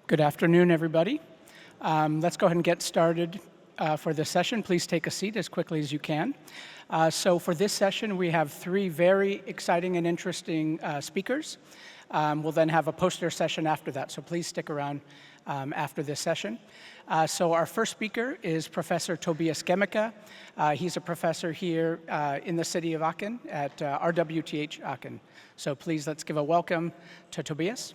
Good afternoon, everybody. Let's go ahead and get started for this session. Please take a seat as quickly as you can. So for this session, we have three very exciting and interesting speakers. We'll then have a poster session after that, so please stick around after this session. So our first speaker is Professor Tobias Gemmeke. He's a professor here in the city of Aachen at RWTH Aachen. So please, let's give a welcome to Tobias.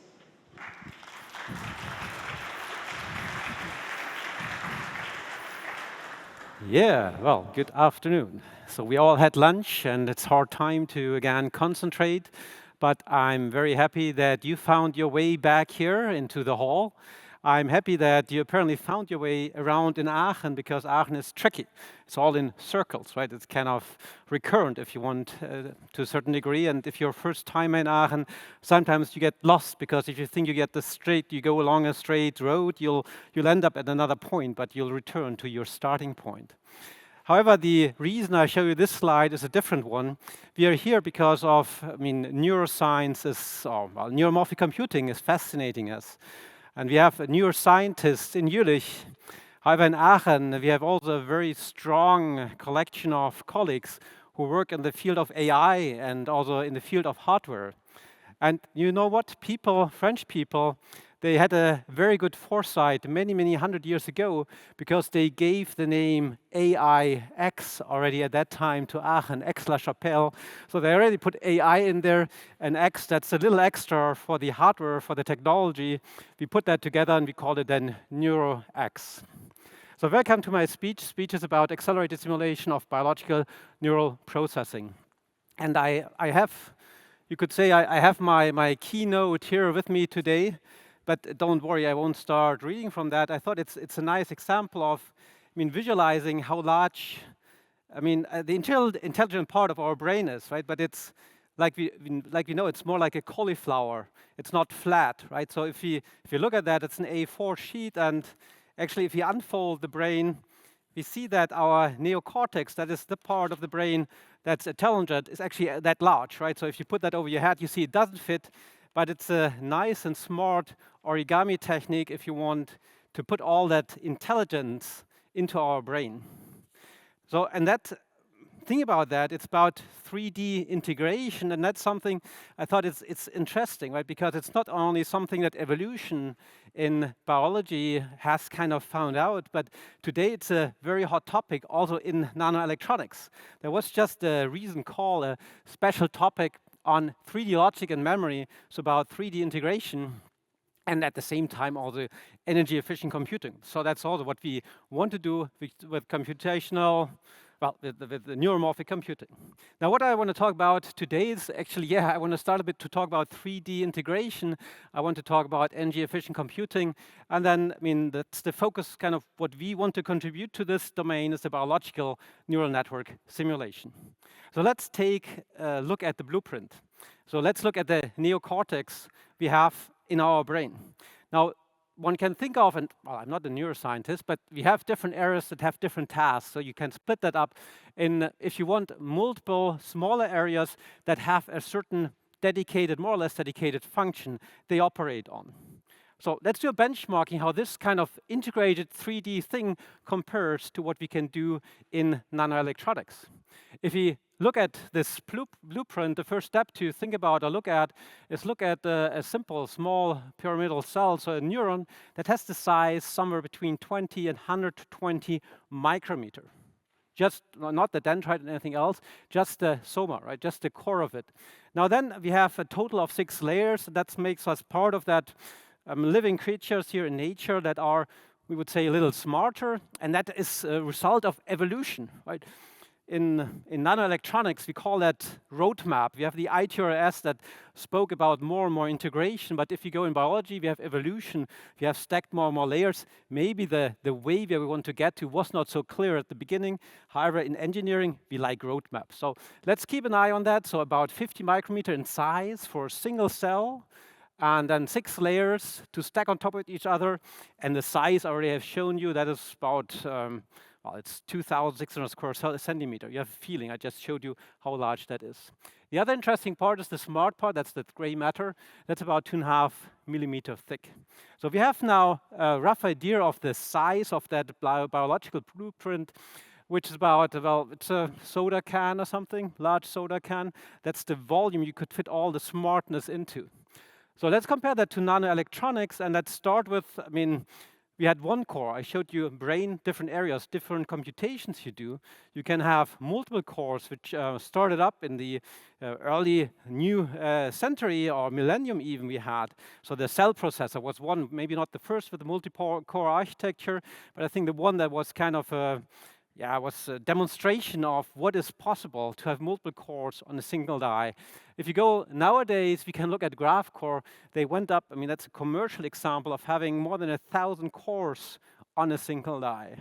Yeah, well, good afternoon. So we all had lunch, and it's hard time to, again, concentrate. But I'm very happy that you found your way back here into the hall. I'm happy that you apparently found your way around in Aachen, because Aachen is tricky. It's all in circles, right? It's kind of recurrent, if you want, to a certain degree. And if you're first time in Aachen, sometimes you get lost, because if you think you get the straight, you go along a straight road, you'll end up at another point, but you'll return to your starting point. However, the reason I show you this slide is a different one. We are here because of, neuroscience is, well, neuromorphic computing is fascinating us. And we have neuroscientists in Jülich. However, in Aachen, we have also a very strong collection of colleagues who work in the field of AI and also in the field of hardware. And you know what? People, French people, they had a very good foresight many hundred years ago, because they gave the name AIX already at that time to Aachen, Aix-la-Chapelle. So they already put AI in there, and X, that's a little extra for the hardware, for the technology. We put that together and we call it then NeuroX. So welcome to my speech. Speech is about accelerated simulation of biological neural processing. And I have, you could say, I have my keynote here with me today. But don't worry, I won't start reading from that. I thought it's a nice example of, visualizing how large, the intelligent part of our brain is, right? But it's like we know, it's more like a cauliflower. It's not flat, right? So if you look at that, it's an A4 sheet, and actually, if you unfold the brain, we see that our neocortex, that is the part of the brain that's intelligent, is actually that large, right? So if you put that over your head, you see it doesn't fit. But it's a nice and smart origami technique if you want to put all that intelligence into our brain. So, and that thing about that, it's about 3D integration, and that's something I thought it's interesting, right? Because it's not only something that evolution in biology has kind of found out, but today it's a very hot topic also in nanoelectronics. There was just a recent call, a special topic on 3D logic and memory, so about 3D integration, and at the same time also energy efficient computing. So that's also what we want to do with computational, well, with the neuromorphic computing. Now what I want to talk about today is actually, I want to start a bit to talk about 3D integration. I want to talk about energy efficient computing, and then, that's the focus, kind of what we want to contribute to this domain is the biological neural network simulation. So let's take a look at the blueprint. So let's look at the neocortex we have in our brain. Now, one can think of, and well, I'm not a neuroscientist, but we have different areas that have different tasks. So you can split that up in, if you want, multiple smaller areas that have a certain dedicated, more or less dedicated function they operate on. So let's do a benchmarking how this kind of integrated 3D thing compares to what we can do in nanoelectronics. If we look at this blueprint, the first step to think about or look at is a simple, small pyramidal cell, so a neuron that has the size somewhere between 20 and 120 micrometer. Just not the dendrite and anything else, just the soma, right? Just the core of it. Now then we have a total of 6 layers. That makes us part of that living creatures here in nature that are, we would say, a little smarter, and that is a result of evolution, right? In nanoelectronics, we call that roadmap. We have the ITRS that spoke about more and more integration, but if you go in biology, we have evolution. We have stacked more and more layers. Maybe the way where we want to get to was not so clear at the beginning. However, in engineering, we like roadmaps. So let's keep an eye on that. So about 50 micrometer in size for a single cell, and then 6 layers to stack on top of each other. And the size I already have shown you, that is about, well, it's 2,600 square centimeter. You have a feeling, I just showed you how large that is. The other interesting part is the smart part, that's the gray matter. That's about 2.5 millimeter thick. So we have now a rough idea of the size of that biological blueprint, which is about, well, it's a soda can or something, large soda can. That's the volume you could fit all the smartness into. So let's compare that to nanoelectronics, and let's start with, I mean, we had one core. I showed you brain, different areas, different computations you do. You can have multiple cores, which started up in the early new century or millennium even we had. So the cell processor was one, maybe not the first with the multi-core architecture, but I think the one that was kind of was a demonstration of what is possible to have multiple cores on a single die. If you go nowadays, we can look at GraphCore. They went up, I mean, that's a commercial example of having more than 1,000 cores on a single die.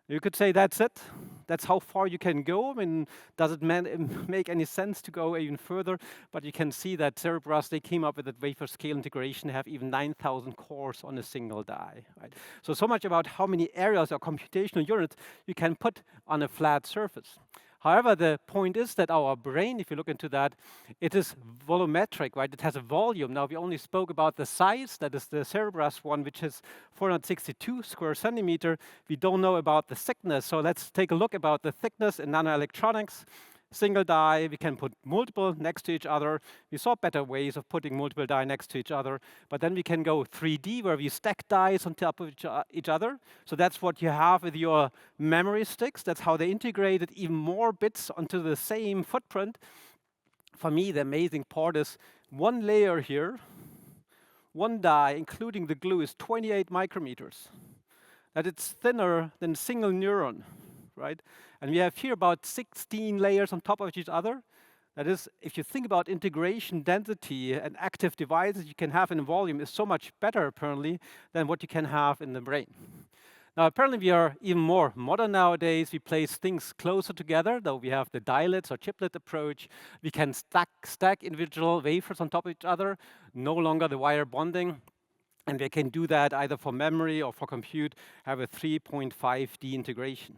You could say that's it. That's how far you can go. I mean, does it make any sense to go even further? But you can see that Cerebras, they came up with that wafer scale integration, have even 9,000 cores on a single die. Right? So much about how many areas or computational units you can put on a flat surface. However, the point is that our brain, if you look into that, it is volumetric, right? It has a volume. Now, we only spoke about the size. That is the Cerebras one, which is 462 square centimeter. We don't know about the thickness. So let's take a look about the thickness in nanoelectronics. Single die, we can put multiple next to each other. We saw better ways of putting multiple die next to each other, but then we can go 3D where we stack dies on top of each other. So that's what you have with your memory sticks. That's how they integrated even more bits onto the same footprint. For me, the amazing part is one layer here, one die, including the glue, is 28 micrometers. That it's thinner than a single neuron. Right? And we have here about 16 layers on top of each other. That is, if you think about integration density and active devices you can have in a volume is so much better, apparently, than what you can have in the brain. Now, apparently, we are even more modern nowadays. We place things closer together, though we have the dielets or chiplet approach. We can stack individual wafers on top of each other, no longer the wire bonding. And we can do that either for memory or for compute, have a 3.5D integration.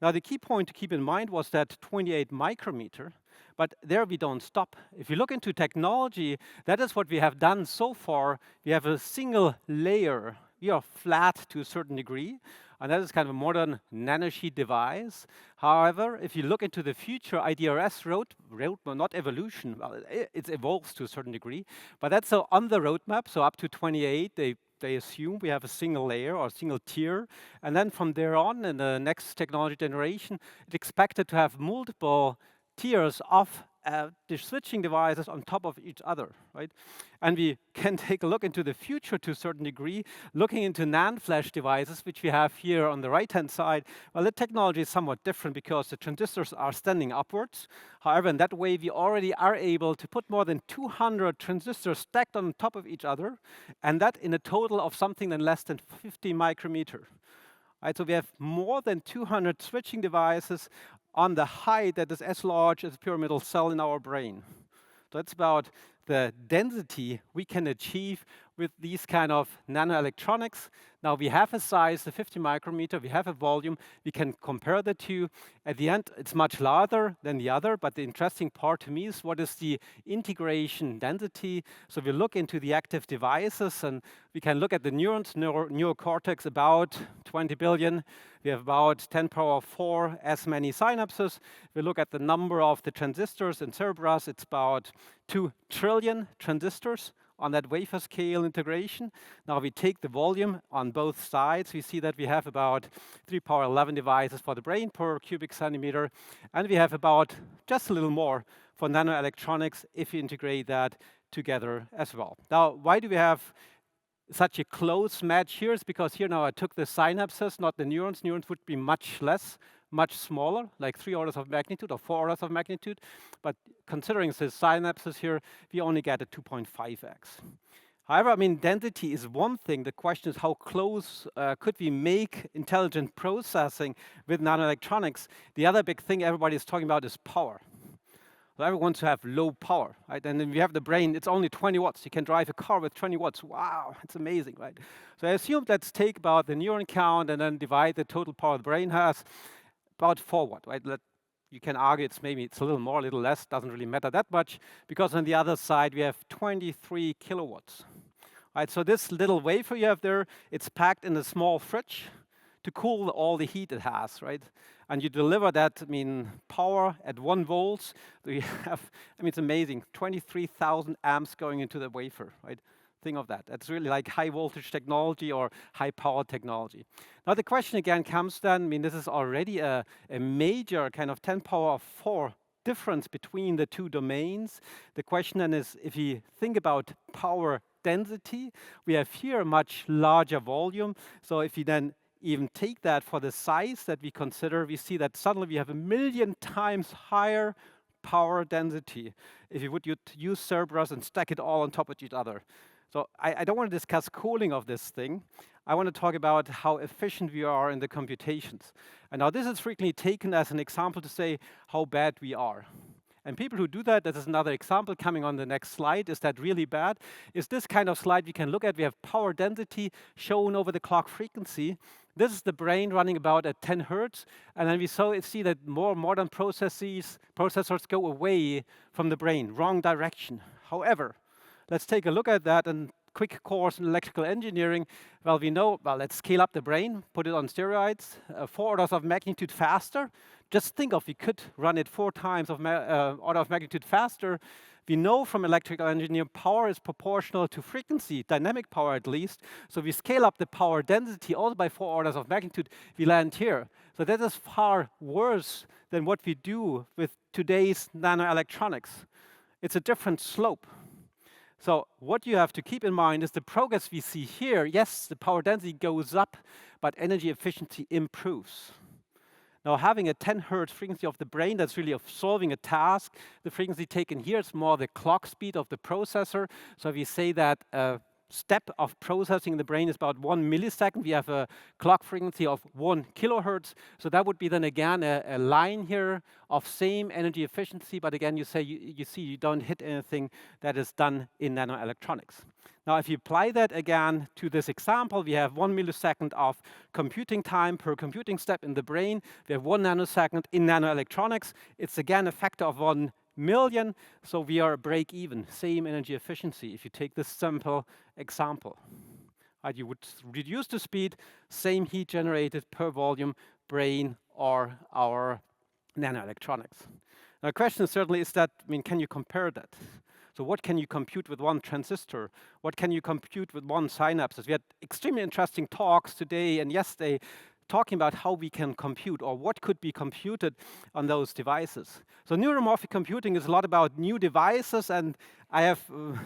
Now, the key point to keep in mind was that 28 micrometer, but there we don't stop. If you look into technology, that is what we have done so far. We have a single layer. We are flat to a certain degree, and that is kind of a modern nanosheet device. However, if you look into the future, IDRS roadmap, not evolution, well, it evolves to a certain degree, but that's on the roadmap, so up to 28, they assume we have a single layer or a single tier. And then from there on, in the next technology generation, it's expected to have multiple tiers of the switching devices on top of each other, right? And we can take a look into the future to a certain degree, looking into NAND flash devices, which we have here on the right-hand side. Well, the technology is somewhat different because the transistors are standing upwards. However, in that way, we already are able to put more than 200 transistors stacked on top of each other, and that in a total of something less than 50 micrometer. Right, so we have more than 200 switching devices on the height that is as large as a pyramidal cell in our brain. So that's about the density we can achieve with these kind of nanoelectronics. Now we have a size, the 50 micrometer, we have a volume, we can compare the two. At the end, it's much larger than the other, but the interesting part to me is what is the integration density. So we look into the active devices, and we can look at the neurons, neocortex, about 20 billion. We have about 10 power 4 as many synapses. We look at the number of the transistors in Cerebras, it's about 2 trillion transistors on that wafer scale integration. Now we take the volume on both sides. We see that we have about 3 power 11 devices for the brain per cubic centimeter, and we have about just a little more for nanoelectronics if you integrate that together as well. Now, why do we have such a close match here? Is because here now I took the synapses, not the neurons. Neurons would be much less, much smaller, like 3 orders of magnitude or 4 orders of magnitude. But considering the synapses here, we only get a 2.5x. However, I mean, density is one thing. The question is how close could we make intelligent processing with nanoelectronics? The other big thing everybody is talking about is power. So everyone wants to have low power, right? And then we have the brain, it's only 20 watts. You can drive a car with 20 watts. Wow, it's amazing, right? So I assume let's take about the neuron count and then divide the total power the brain has, about 4 watts, right? You can argue it's a little more, a little less, doesn't really matter that much, because on the other side we have 23 kilowatts. Right, so this little wafer you have there, it's packed in a small fridge to cool all the heat it has, right? And you deliver that, power at 1 volts. So you have, it's amazing, 23,000 amps going into the wafer, right? Think of that. That's really like high voltage technology or high power technology. Now the question again comes then, this is already a major kind of 10 power of 4 difference between the two domains. The question then is, if you think about power density, we have here a much larger volume. So if you then even take that for the size that we consider, we see that suddenly we have 1,000,000 times higher power density if you would use Cerberus and stack it all on top of each other. So I don't want to discuss cooling of this thing. I want to talk about how efficient we are in the computations. And now this is frequently taken as an example to say how bad we are. And people who do that, this is another example coming on the next slide. Is that really bad? Is this kind of slide we can look at? We have power density shown over the clock frequency. This is the brain running about at 10 hertz. And then we see that more modern processors go away from the brain, wrong direction. However, let's take a look at that and quick course in electrical engineering. Well, we know, let's scale up the brain, put it on steroids, 4 orders of magnitude faster. Just think of, we could run it 4 times of order of magnitude faster. We know from electrical engineering, power is proportional to frequency, dynamic power at least. So we scale up the power density also by 4 orders of magnitude, we land here. So that is far worse than what we do with today's nanoelectronics. It's a different slope. So what you have to keep in mind is the progress we see here. Yes, the power density goes up, but energy efficiency improves. Now, having a 10 hertz frequency of the brain, that's really of solving a task. The frequency taken here is more the clock speed of the processor. So if we say that a step of processing in the brain is about 1 millisecond, we have a clock frequency of 1 kilohertz. So that would be then again a line here of same energy efficiency, but again, you see you don't hit anything that is done in nanoelectronics. Now, if you apply that again to this example, we have 1 millisecond of computing time per computing step in the brain. We have 1 nanosecond in nanoelectronics. It's again a factor of 1 million, so we are break even, same energy efficiency if you take this simple example. Right, you would reduce the speed, same heat generated per volume, brain or our nanoelectronics. Now, the question certainly is that, can you compare that? So what can you compute with 1 transistor? What can you compute with 1 synapse? We had extremely interesting talks today and yesterday talking about how we can compute or what could be computed on those devices. So neuromorphic computing is a lot about new devices, and I have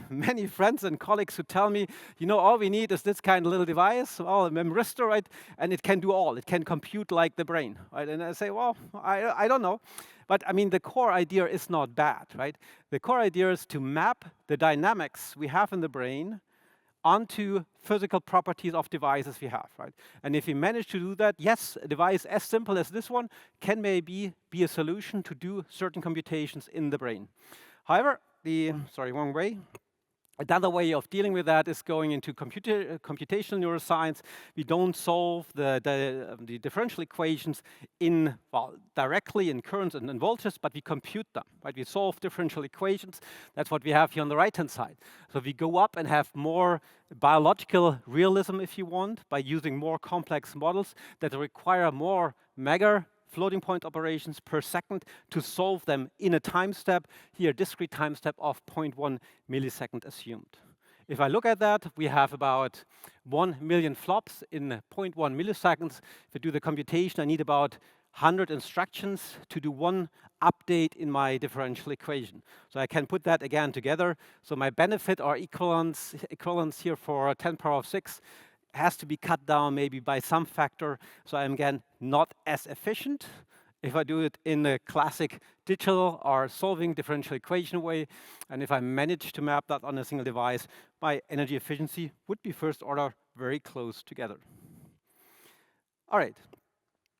many friends and colleagues who tell me, all we need is this kind of little device, a memristor, right? And it can do all. It can compute like the brain, right? And I say, well, I don't know. But the core idea is not bad, right? The core idea is to map the dynamics we have in the brain onto physical properties of devices we have, right? And if we manage to do that, yes, a device as simple as this one can maybe be a solution to do certain computations in the brain. However, wrong way. Another way of dealing with that is going into computational neuroscience. We don't solve the differential equations directly in currents and in voltages, but we compute them, right? We solve differential equations. That's what we have here on the right-hand side. So we go up and have more biological realism, if you want, by using more complex models that require more mega floating point operations per second to solve them in a time step, here a discrete time step of 0.1 millisecond assumed. If I look at that, we have about 1 million flops in 0.1 milliseconds. If I do the computation, I need about 100 instructions to do 1 update in my differential equation. So I can put that again together. So my benefit or equivalence here for 10 power of 6 has to be cut down maybe by some factor. So I'm again not as efficient if I do it in a classic digital or solving differential equation way. And if I manage to map that on a single device, my energy efficiency would be first order very close together. All right.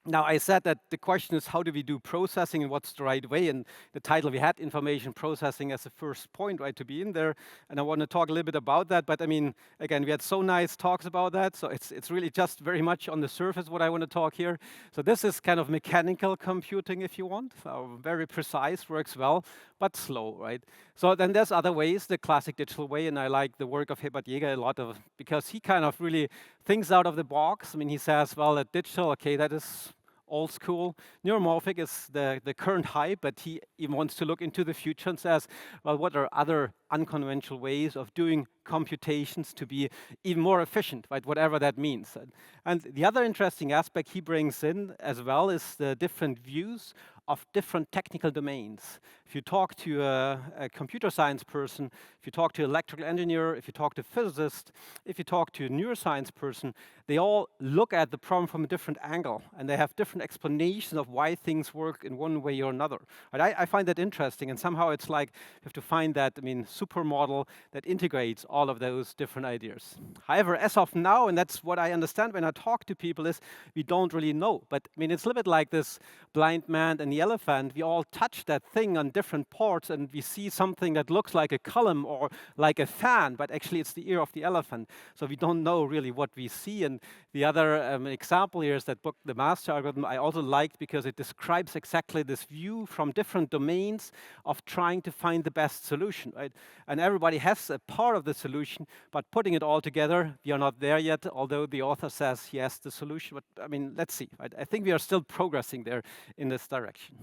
Now, I said that the question is, how do we do processing and what's the right way? And the title, we had information processing as the first point, right, to be in there. And I want to talk a little bit about that. But I mean, again, we had so nice talks about that. So it's really just very much on the surface what I want to talk here. So this is kind of mechanical computing, if you want. So very precise, works well, but slow, right? So then there's other ways, the classic digital way. And I like the work of Herbert Jäger a lot of, because he kind of really thinks out of the box. I mean, he says, well, at digital, okay, that is old school. Neuromorphic is the current hype, but he even wants to look into the future and says, well, what are other unconventional ways of doing computations to be even more efficient, right? Whatever that means. And the other interesting aspect he brings in as well is the different views of different technical domains. If you talk to a computer science person, if you talk to an electrical engineer, if you talk to a physicist, if you talk to a neuroscience person, they all look at the problem from a different angle, and they have different explanations of why things work in one way or another. And I find that interesting, and somehow it's like you have to find that, I mean, supermodel that integrates all of those different ideas. However, as of now, and that's what I understand when I talk to people, is we don't really know. But I mean, it's a little bit like this blind man and the elephant. We all touch that thing on different parts, and we see something that looks like a column or like a fan, but actually it's the ear of the elephant. So we don't know really what we see. And the other example here is that book, The Master Algorithm, I also liked because it describes exactly this view from different domains of trying to find the best solution, right? And everybody has a part of the solution, but putting it all together, we are not there yet, although the author says he has the solution. But I mean, let's see, right? I think we are still progressing there in this direction.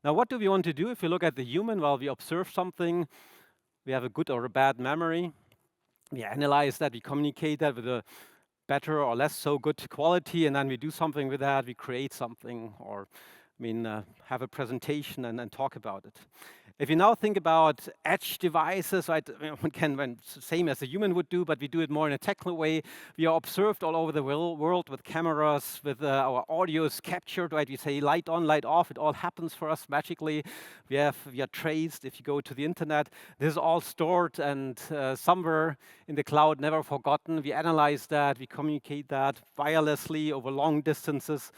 Now, what do we want to do if we look at the human? Well, we observe something, we have a good or a bad memory, we analyze that, we communicate that with a better or less so good quality, and then we do something with that, we create something, or I mean, have a presentation and talk about it. If you now think about edge devices, right, one can, same as a human would do, but we do it more in a technical way. We are observed all over the world with cameras, with our audio is captured, right? We say light on, light off, it all happens for us magically. We are traced if you go to the internet. This is all stored and somewhere in the cloud, never forgotten. We analyze that, we communicate that wirelessly over long distances.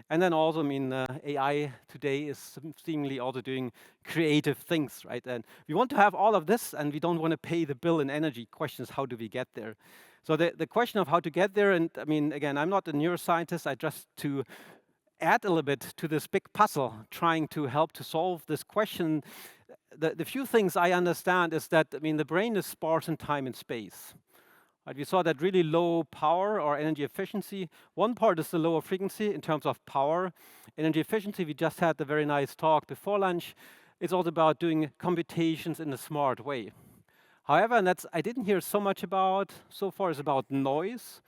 And then also, I mean, AI today is seemingly also doing creative things, right? And we want to have all of this, and we don't want to pay the bill in energy. Question is, how do we get there? So the question of how to get there, and I mean, again, I'm not a neuroscientist. I just to add a little bit to this big puzzle, trying to help to solve this question. The few things I understand is that, I mean, the brain is sparse in time and space. Right, we saw that really low power or energy efficiency. One part is the lower frequency in terms of power. Energy efficiency, we just had the very nice talk before lunch. It's all about doing computations in a smart way. However, and that's I didn't hear so much about so far, is about noise.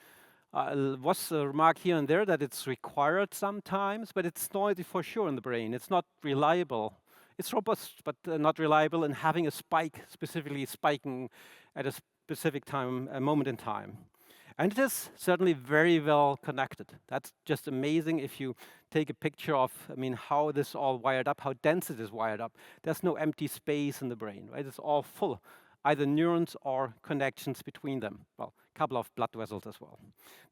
Was a remark here and there that it's required sometimes, but it's noisy for sure in the brain. It's not reliable. It's robust, but not reliable, and having a spike, specifically spiking at a specific time, a moment in time. And it is certainly very well connected. That's just amazing if you take a picture of, I mean, how this all wired up, how dense it is wired up. There's no empty space in the brain, right? It's all full, either neurons or connections between them. Well, a couple of blood vessels as well.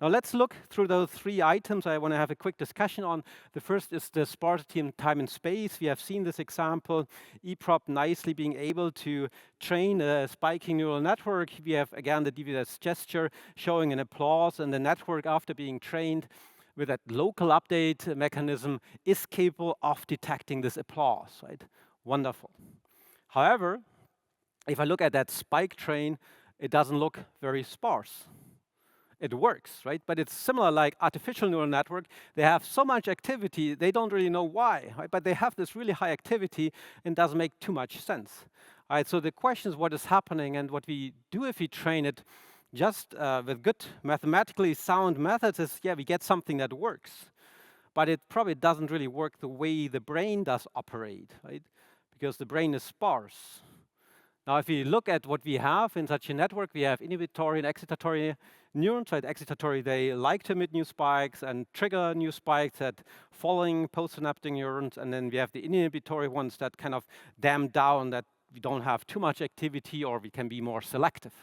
Now let's look through those three items I want to have a quick discussion on. The first is the sparsity in time and space. We have seen this example, EPROP nicely being able to train a spiking neural network. We have, again, the DVS gesture showing an applause, and the network, after being trained with that local update mechanism, is capable of detecting this applause, right? Wonderful. However, if I look at that spike train, it doesn't look very sparse. It works, right? But it's similar like artificial neural network. They have so much activity, they don't really know why, right? But they have this really high activity and doesn't make too much sense. All right, so the question is what is happening, and what we do if we train it just with good mathematically sound methods is, yeah, we get something that works. But it probably doesn't really work the way the brain does operate, right? Because the brain is sparse. Now, if we look at what we have in such a network, we have inhibitory and excitatory neurons. Right? Excitatory, they like to emit new spikes and trigger new spikes at following postsynaptic neurons. And then we have the inhibitory ones that kind of damp down, that we don't have too much activity, or we can be more selective.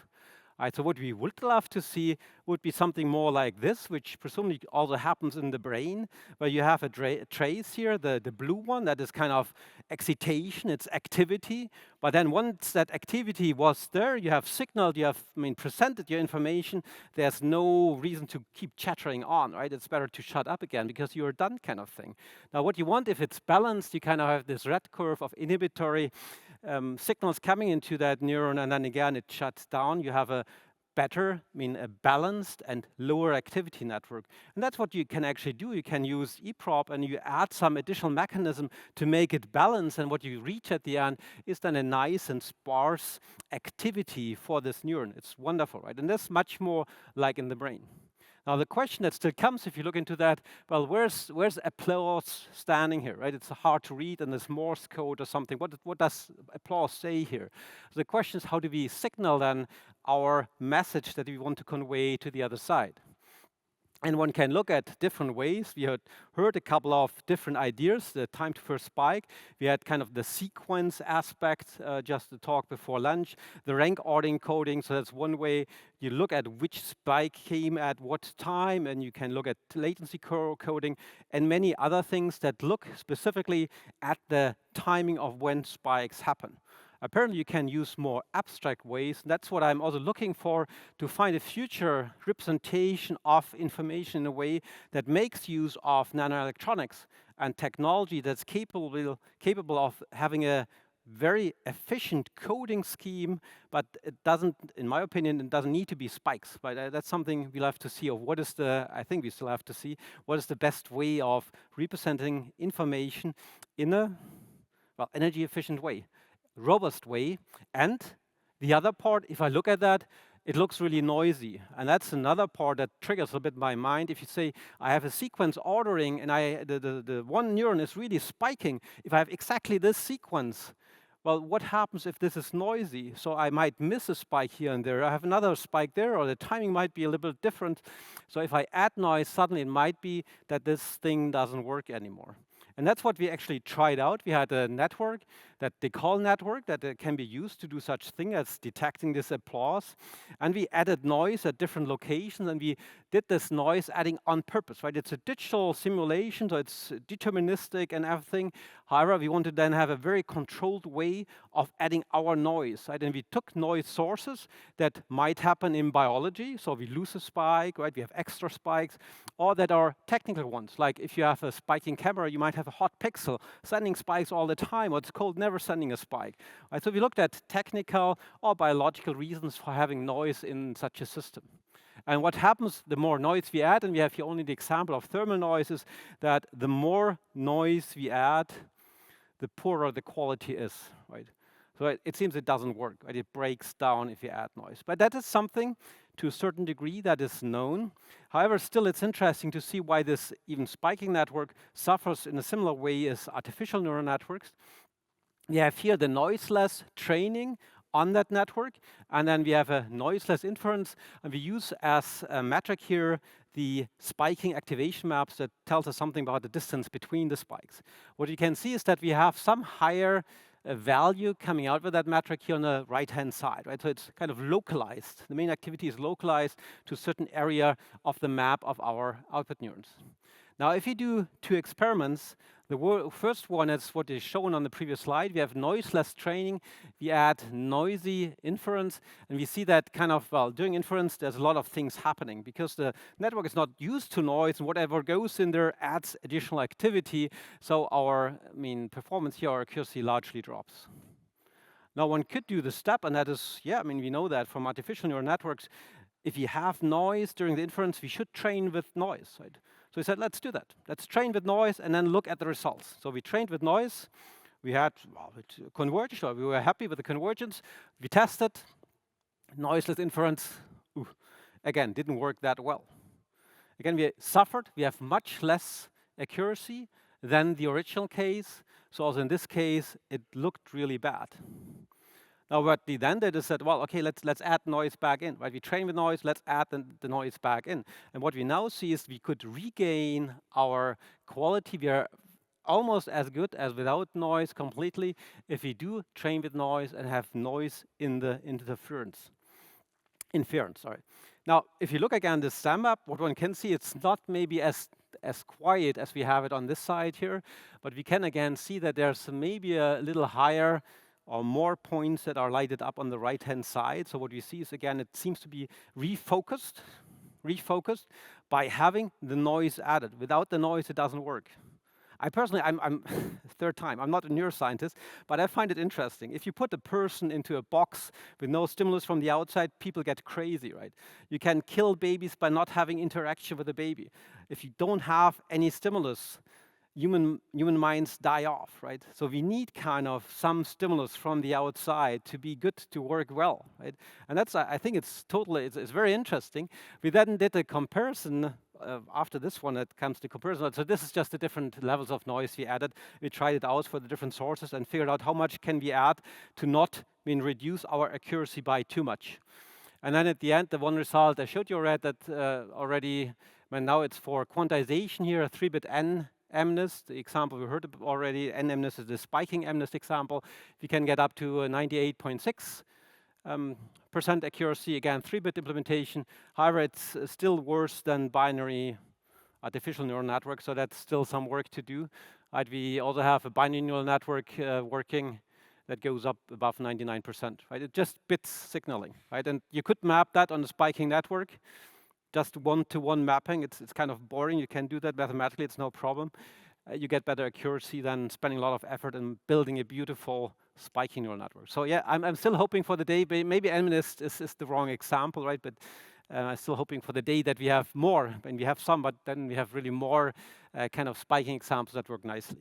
Right, so what we would love to see would be something more like this, which presumably also happens in the brain, where you have a trace here, the blue one, that is kind of excitation, it's activity. But then once that activity was there, you have signaled, you have, presented your information, there's no reason to keep chattering on, right? It's better to shut up again because you're done kind of thing. Now, what you want, if it's balanced, you kind of have this red curve of inhibitory signals coming into that neuron, and then again, it shuts down. You have a better, a balanced and lower activity network. And that's what you can actually do. You can use EPROB and you add some additional mechanism to make it balanced, and what you reach at the end is then a nice and sparse activity for this neuron. It's wonderful, right? And that's much more like in the brain. Now, the question that still comes, if you look into that, well, where's applause standing here, right? It's hard to read, and there's Morse code or something. What does applause say here? So the question is, how do we signal then our message that we want to convey to the other side? And one can look at different ways. We had heard a couple of different ideas, the time to first spike. We had kind of the sequence aspect, just the talk before lunch, the rank ordering coding. So that's one way. You look at which spike came at what time, and you can look at latency coding and many other things that look specifically at the timing of when spikes happen. Apparently, you can use more abstract ways. That's what I'm also looking for, to find a future representation of information in a way that makes use of nanoelectronics and technology that's capable of having a very efficient coding scheme, but it doesn't, in my opinion, it doesn't need to be spikes. But that's something we'll have to see. Of what is I think we still have to see, what is the best way of representing information in a, well, energy efficient way, robust way. And the other part, if I look at that, it looks really noisy. And that's another part that triggers a bit my mind. If you say, I have a sequence ordering and the one neuron is really spiking, if I have exactly this sequence, well, what happens if this is noisy? So I might miss a spike here and there. I have another spike there, or the timing might be a little bit different. So if I add noise, suddenly it might be that this thing doesn't work anymore. And that's what we actually tried out. We had a network, that they call network, that can be used to do such thing as detecting this applause. And we added noise at different locations, and we did this noise adding on purpose, right? It's a digital simulation, so it's deterministic and everything. However, we want to then have a very controlled way of adding our noise, right? And we took noise sources that might happen in biology. So we lose a spike, right? We have extra spikes, or that are technical ones. Like if you have a spiking camera, you might have a hot pixel sending spikes all the time, or it's called never sending a spike. Right? So we looked at technical or biological reasons for having noise in such a system. And what happens, the more noise we add, and we have here only the example of thermal noises, that the more noise we add, the poorer the quality is, right? So it seems it doesn't work, right? It breaks down if you add noise. But that is something, to a certain degree, that is known. However, still it's interesting to see why this even spiking network suffers in a similar way as artificial neural networks. We have here the noiseless training on that network, and then we have a noiseless inference, and we use as a metric here the spiking activation maps that tells us something about the distance between the spikes. What you can see is that we have some higher value coming out with that metric here on the right-hand side, right? So it's kind of localized. The main activity is localized to a certain area of the map of our output neurons. Now, if you do two experiments, the first one is what is shown on the previous slide. We have noiseless training. We add noisy inference, and we see that kind of, well, during inference, there's a lot of things happening because the network is not used to noise, and whatever goes in there adds additional activity. So our, performance here, our accuracy largely drops. Now, one could do the step, and that is, we know that from artificial neural networks, if you have noise during the inference, we should train with noise, right? So we said, let's do that. Let's train with noise and then look at the results. So we trained with noise. We had, well, it converged, or we were happy with the convergence. We tested. Noiseless inference, again, didn't work that well. Again, we suffered. We have much less accuracy than the original case. So also in this case, it looked really bad. Now, what we then did is said, well, okay, let's add noise back in, right? We train with noise, let's add the noise back in. And what we now see is we could regain our quality. We are almost as good as without noise completely if we do train with noise and have noise in the interference. inference, sorry. Now, if you look again the SAM map, what one can see, it's not maybe as quiet as we have it on this side here, but we can again see that there's maybe a little higher or more points that are lighted up on the right-hand side. So what we see is, again, it seems to be refocused by having the noise added. Without the noise, it doesn't work. I personally, I'm third time, I'm not a neuroscientist, but I find it interesting. If you put a person into a box with no stimulus from the outside, people get crazy, right? You can kill babies by not having interaction with the baby. If you don't have any stimulus, human minds die off, right? So we need kind of some stimulus from the outside to be good to work well, right? And that's, I think it's very interesting. We then did a comparison after this one that comes to comparison. So this is just the different levels of noise we added. We tried it out for the different sources and figured out how much can we add to not reduce our accuracy by too much. And then at the end, the one result I showed you already, now it's for quantization here, a 3-bit n MNIST, the example we heard already, n MNIST is the spiking MNIST example. We can get up to 98.6% accuracy, again, 3-bit implementation. However, it's still worse than binary artificial neural network, so that's still some work to do. Right, we also have a binary neural network working that goes up above 99%, right? It's just bits signaling, right? And you could map that on the spiking network, just one-to-one mapping. It's kind of boring. You can do that mathematically. It's no problem. You get better accuracy than spending a lot of effort in building a beautiful spiking neural network. So yeah, I'm still hoping for the day. Maybe MNIST is the wrong example, right? But I'm still hoping for the day that we have more, and we have some, but then we have really more kind of spiking examples that work nicely.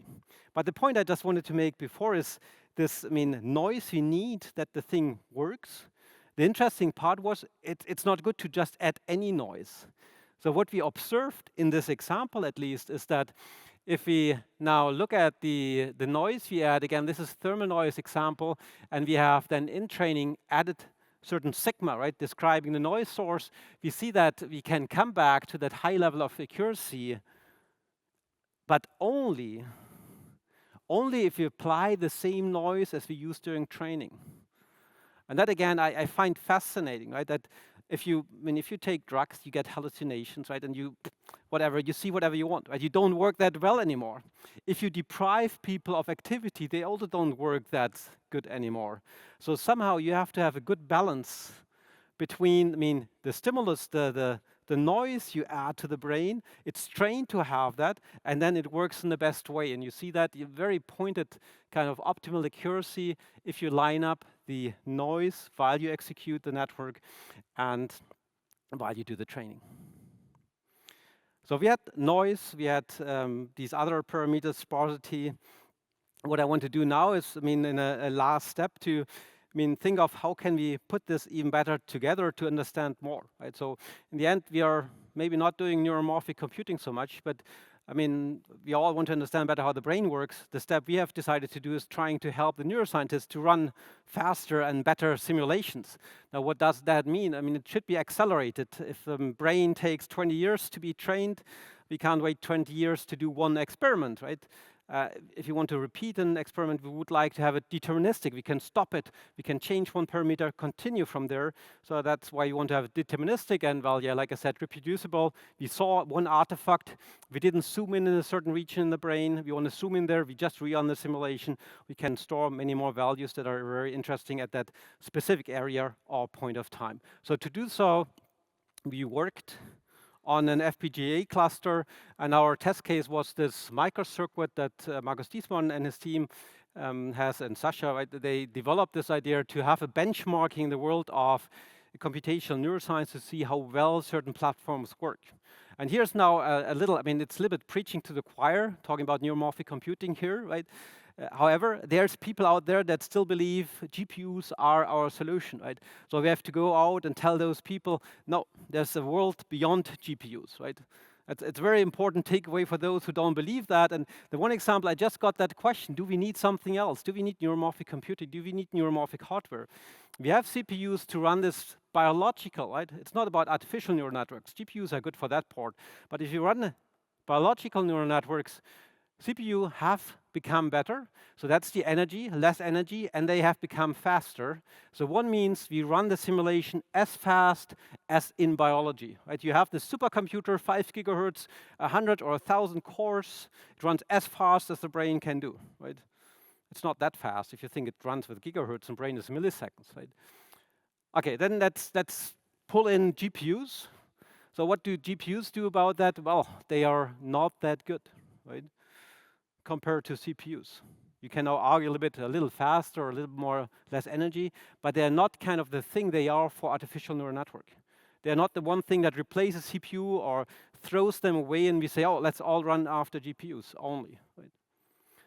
But the point I just wanted to make before is this, noise you need that the thing works. The interesting part was it's not good to just add any noise. So what we observed in this example, at least, is that if we now look at the noise we add, again, this is thermal noise example, and we have then in training added certain sigma, right, describing the noise source, we see that we can come back to that high level of accuracy, but only if you apply the same noise as we use during training. And that, again, I find fascinating, right? That if you take drugs, you get hallucinations, right? And you see whatever you want, right? You don't work that well anymore. If you deprive people of activity, they also don't work that good anymore. So somehow you have to have a good balance between, the stimulus, the noise you add to the brain, it's trained to have that, and then it works in the best way. And you see that very pointed kind of optimal accuracy if you line up the noise while you execute the network and while you do the training. So we had noise, we had these other parameters, sparsity. What I want to do now is, in a last step to think of how can we put this even better together to understand more, right? So in the end, we are maybe not doing neuromorphic computing so much, but we all want to understand better how the brain works. The step we have decided to do is trying to help the neuroscientists to run faster and better simulations. Now, what does that mean? It should be accelerated. If the brain takes 20 years to be trained, we can't wait 20 years to do one experiment, right? If you want to repeat an experiment, we would like to have it deterministic. We can stop it. We can change one parameter, continue from there. So that's why you want to have it deterministic and, well, yeah, like I said, reproducible. We saw one artifact. We didn't zoom in a certain region in the brain. We want to zoom in there. We just rerun the simulation. We can store many more values that are very interesting at that specific area or point of time. So to do so, we worked on an FPGA cluster, and our test case was this microcircuit that Markus Diesmann and his team has, and Sasha, right? They developed this idea to have a benchmarking in the world of computational neuroscience to see how well certain platforms work. And here's now a little, it's a little bit preaching to the choir, talking about neuromorphic computing here, right? However, there's people out there that still believe GPUs are our solution, right? So we have to go out and tell those people, no, there's a world beyond GPUs, right? It's a very important takeaway for those who don't believe that. And the one example, I just got that question, do we need something else? Do we need neuromorphic computing? Do we need neuromorphic hardware? We have CPUs to run this biological, right? It's not about artificial neural networks. GPUs are good for that part. But if you run biological neural networks, CPU have become better, so that's the energy, less energy, and they have become faster. So one means we run the simulation as fast as in biology, right? You have the supercomputer, 5 gigahertz, 100 or 1,000 cores. It runs as fast as the brain can do, right? It's not that fast if you think it runs with gigahertz and brain is milliseconds, right? Okay, then let's pull in GPUs. So what do GPUs do about that? Well, they are not that good, right? Compared to CPUs. You can now argue a little faster or a little more, less energy, but they're not kind of the thing they are for artificial neural network. They're not the one thing that replaces CPU or throws them away and we say, oh, let's all run after GPUs only. Right?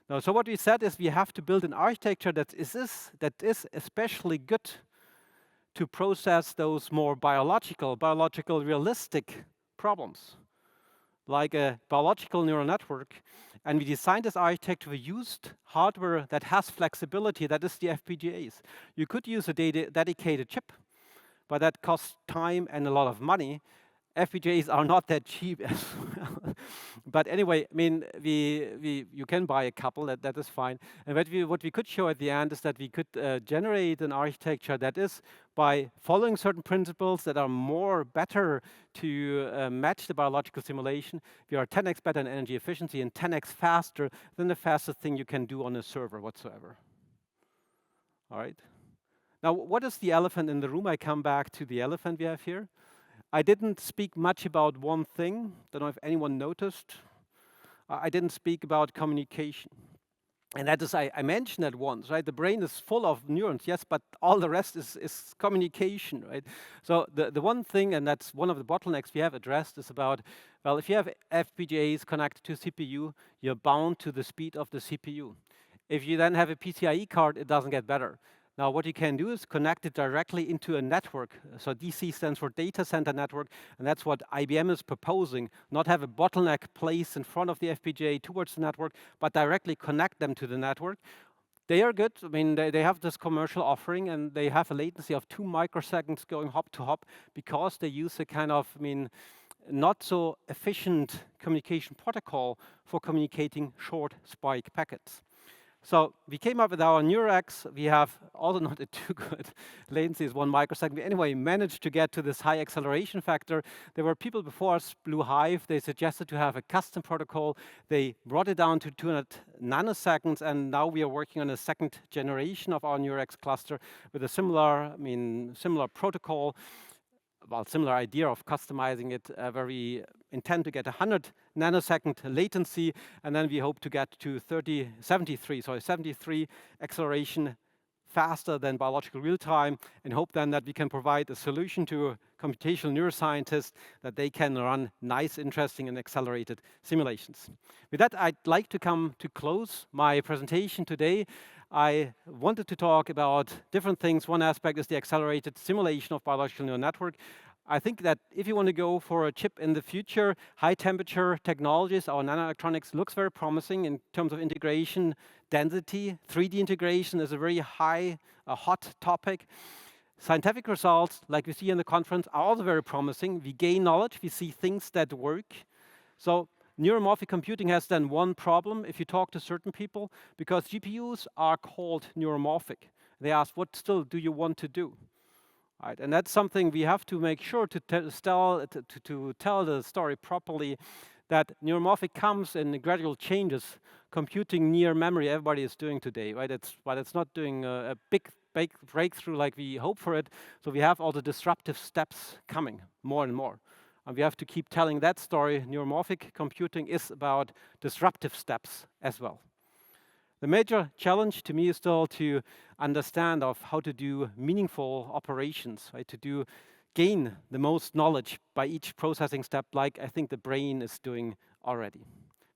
Now, so what we said is we have to build an architecture that is especially good to process those more biological realistic problems, like a biological neural network. And we designed this architecture. We used hardware that has flexibility, that is the FPGAs. You could use a dedicated chip, but that costs time and a lot of money. FPGAs are not that cheap as well. But anyway, I mean, you can buy a couple, that is fine. And what we could show at the end is that we could generate an architecture that is, by following certain principles that are better to match the biological simulation, we are 10x better in energy efficiency and 10x faster than the fastest thing you can do on a server whatsoever. All right? Now, what is the elephant in the room? I come back to the elephant we have here. I didn't speak much about one thing. Don't know if anyone noticed. I didn't speak about communication. And that is, I mentioned that once, right? The brain is full of neurons, yes, but all the rest is communication, right? So the one thing, and that's one of the bottlenecks we have addressed, is about, well, if you have FPGAs connected to CPU, you're bound to the speed of the CPU. If you then have a PCIe card, it doesn't get better. Now, what you can do is connect it directly into a network. So DC stands for data center network, and that's what IBM is proposing. Not have a bottleneck placed in front of the FPGA towards the network, but directly connect them to the network. They are good. I mean, they have this commercial offering, and they have a latency of 2 microseconds going hop to hop because they use a kind of, I mean, not so efficient communication protocol for communicating short spike packets. So we came up with our NeurX. We have, although not a too good latency, is 1 microsecond. We anyway managed to get to this high acceleration factor. There were people before us, Blue Hive. They suggested to have a custom protocol. They brought it down to 200 nanoseconds, and now we are working on a second generation of our NeurX cluster with a similar protocol. Well, similar idea of customizing it, very intent to get 100 nanosecond latency, and then we hope to get to 73 acceleration faster than biological real time, and hope then that we can provide a solution to computational neuroscientists that they can run nice, interesting, and accelerated simulations. With that, I'd like to come to close my presentation today. I wanted to talk about different things. One aspect is the accelerated simulation of biological neural network. I think that if you want to go for a chip in the future, high temperature technologies, our nanoelectronics looks very promising in terms of integration, density. 3D integration is a very hot topic. Scientific results, like we see in the conference, are also very promising. We gain knowledge, we see things that work. So neuromorphic computing has then one problem if you talk to certain people, because GPUs are called neuromorphic. They ask, what still do you want to do? Right, and that's something we have to make sure to tell the story properly, that neuromorphic comes in gradual changes, computing near memory everybody is doing today, right? But it's not doing a big breakthrough like we hope for it. So we have all the disruptive steps coming more and more. And we have to keep telling that story. Neuromorphic computing is about disruptive steps as well. The major challenge to me is still to understand of how to do meaningful operations, right? To gain the most knowledge by each processing step, like I think the brain is doing already.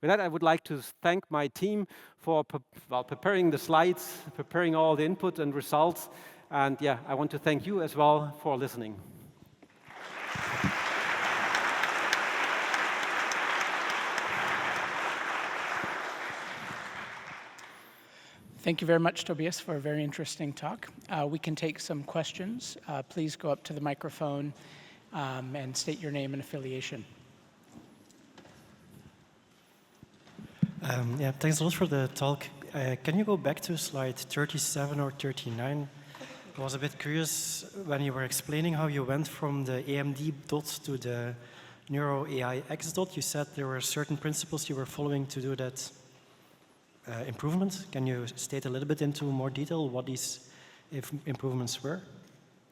With that, I would like to thank my team for preparing the slides, preparing all the input and results. And yeah, I want to thank you as well for listening. Thank you very much, Tobias, for a very interesting talk. We can take some questions. Please go up to the microphone and state your name and affiliation. Yeah, thanks a lot for the talk. Can you go back to slide 37 or 39? I was a bit curious when you were explaining how you went from the AMD dot to the Neuro AI X dot. You said there were certain principles you were following to do that improvement. Can you state a little bit into more detail what these improvements were?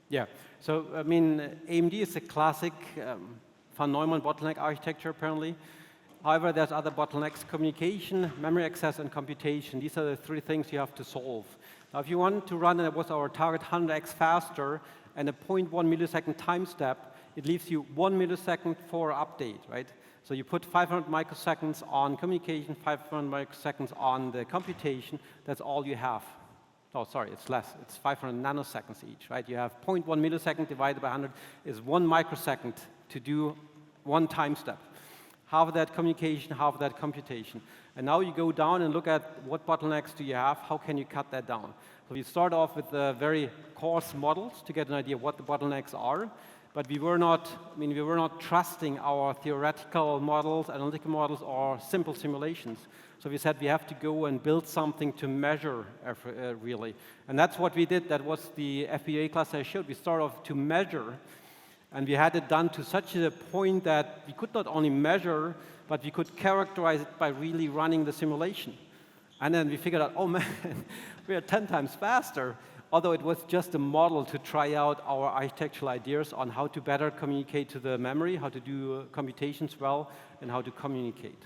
Yeah, so I mean, AMD is a classic von Neumann bottleneck architecture, apparently. However, there's other bottlenecks: communication, memory access, and computation. These are the three things you have to solve. Now, if you want to run, and it was our target, 100x faster and a 0.1 millisecond time step, it leaves you 1 millisecond for update, right? So you put 500 microseconds on communication, 500 microseconds on the computation. That's all you have. Oh, sorry, it's less. It's 500 nanoseconds each, right? You have 0.1 millisecond divided by 100 is 1 microsecond to do one time step. Half of that communication, half of that computation. And now you go down and look at what bottlenecks do you have, how can you cut that down. So we start off with very coarse models to get an idea of what the bottlenecks are, but we were not trusting our theoretical models, analytical models, or simple simulations. So we said we have to go and build something to measure, really. And that's what we did. That was the FPGA class I showed. We started off to measure, and we had it done to such a point that we could not only measure, but we could characterize it by really running the simulation. And then we figured out, oh man, we are 10 times faster, although it was just a model to try out our architectural ideas on how to better communicate to the memory, how to do computations well, and how to communicate.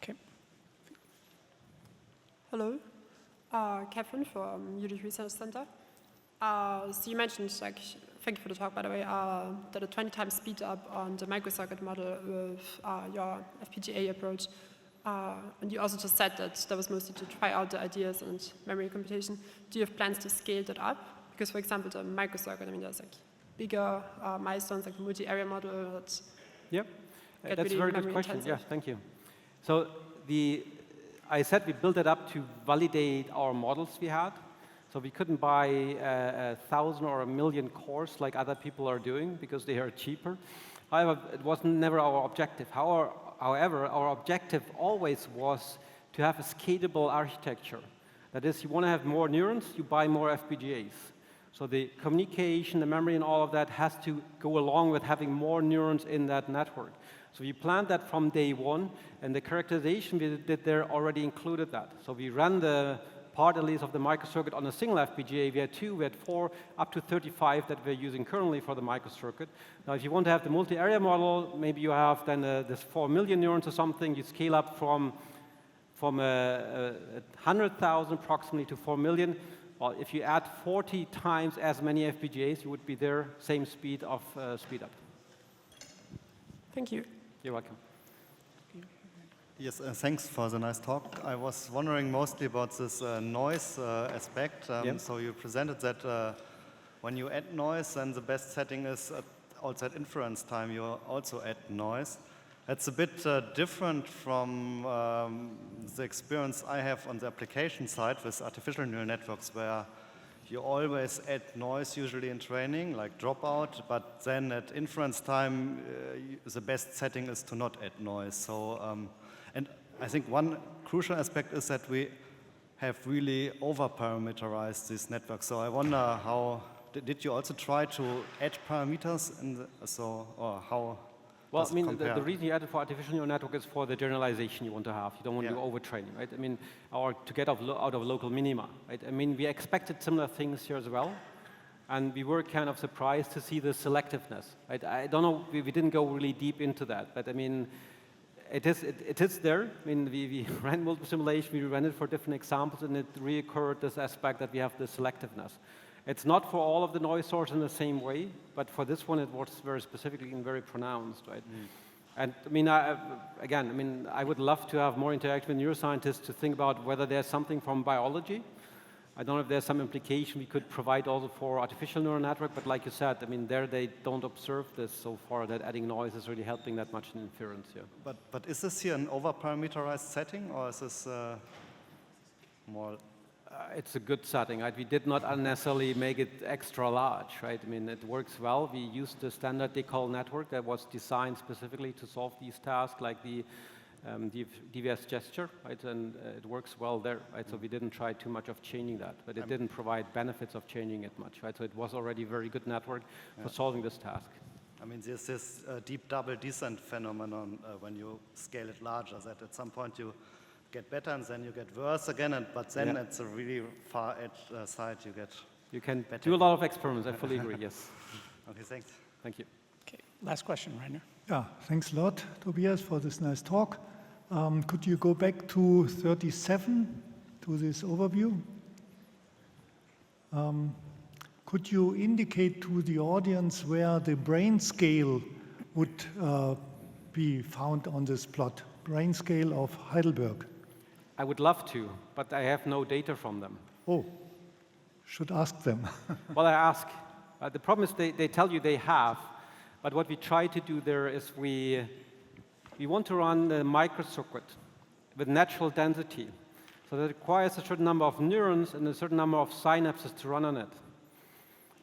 Okay. Hello, Catherine from UD Research Center. So you mentioned, thank you for the talk, by the way, that a 20 times speed up on the microcircuit model with your FPGA approach. And you also just said that that was mostly to try out the ideas and memory computation. Do you have plans to scale that up? Because, for example, the microcircuit, I mean, there's bigger milestones, like the multi-area model. That's yep, that's really a very good question. Intensive. Yeah, thank you. So I said we built it up to validate our models we had. So we couldn't buy 1,000 or 1,000,000 cores like other people are doing because they are cheaper. However, it was never our objective. However, our objective always was to have a scalable architecture. That is, you want to have more neurons, you buy more FPGAs. So the communication, the memory, and all of that has to go along with having more neurons in that network. So we planned that from day one, and the characterization we did there already included that. So we ran the part, at least, of the microcircuit on a single FPGA. We had 2, we had 4, up to 35 that we're using currently for the microcircuit. Now, if you want to have the multi-area model, maybe you have then this 4 million neurons or something. You scale up from 100,000 approximately to 4 million. Well, if you add 40 times as many FPGAs, you would be there, same speed of speed up. Thank you. You're welcome. Yes, thanks for the nice talk. I was wondering mostly about this noise aspect. Yep. So you presented that when you add noise, then the best setting is also at inference time, you also add noise. That's a bit different from the experience I have on the application side with artificial neural networks, where you always add noise, usually in training, like dropout, but then at inference time, the best setting is to not add noise. So, and I think one crucial aspect is that we have really over-parameterized this network. So I wonder how, did you also try to add parameters in the, or how? Well, I mean, the reason you added for artificial neural network is for the generalization you want to have. You don't want to do overtraining, right? I mean, or to get out of local minima, right? I mean, we expected similar things here as well, and we were kind of surprised to see the selectiveness, right? I don't know, we didn't go really deep into that, but I mean, it is there. I mean, we ran multiple simulations, we ran it for different examples, and it reoccurred this aspect that we have the selectiveness. It's not for all of the noise sources in the same way, but for this one, it was very specifically and very pronounced, right? Mm. And I mean, I would love to have more interaction with neuroscientists to think about whether there's something from biology. I don't know if there's some implication we could provide also for artificial neural network, but like you said, I mean, there they don't observe this so far, that adding noise is really helping that much in inference, yeah. But is this here an over-parameterized setting, or is this more? It's a good setting, right? We did not unnecessarily make it extra large, right? I mean, it works well. We used the standard decall network that was designed specifically to solve these tasks, like the DVS gesture, right? And it works well there, right? So we didn't try too much of changing that, but it didn't provide benefits of changing it much, right? So it was already a very good network for solving this task. I mean, there's this deep double descent phenomenon when you scale it larger, that at some point you get better and then you get worse again, but then at the really far edge side you can better. Do a lot of experiments, I fully agree, yes. Okay, thanks. Thank you. Okay, last question, Rainer. Yeah, thanks a lot, Tobias, for this nice talk. Could you go back to 37, to this overview? Could you indicate to the audience where the brain scale would be found on this plot? Brain scale of Heidelberg. I would love to, but I have no data from them. Oh, should ask them. Well, I ask. The problem is they tell you they have, but what we try to do there is we want to run a microcircuit with natural density. So that requires a certain number of neurons and a certain number of synapses to run on it.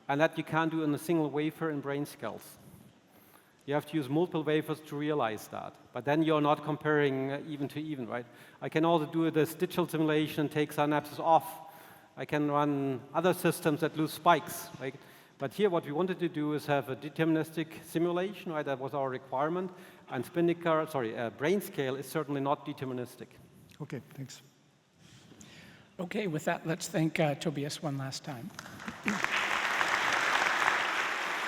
And that you can't do in a single wafer in brain scales. You have to use multiple wafers to realize that. But then you're not comparing even to even, right? I can also do this digital simulation, take synapses off. I can run other systems that lose spikes, right? But here what we wanted to do is have a deterministic simulation, right? That was our requirement. And brain scale is certainly not deterministic. Okay, thanks. Okay, with that, let's thank Tobias one last time.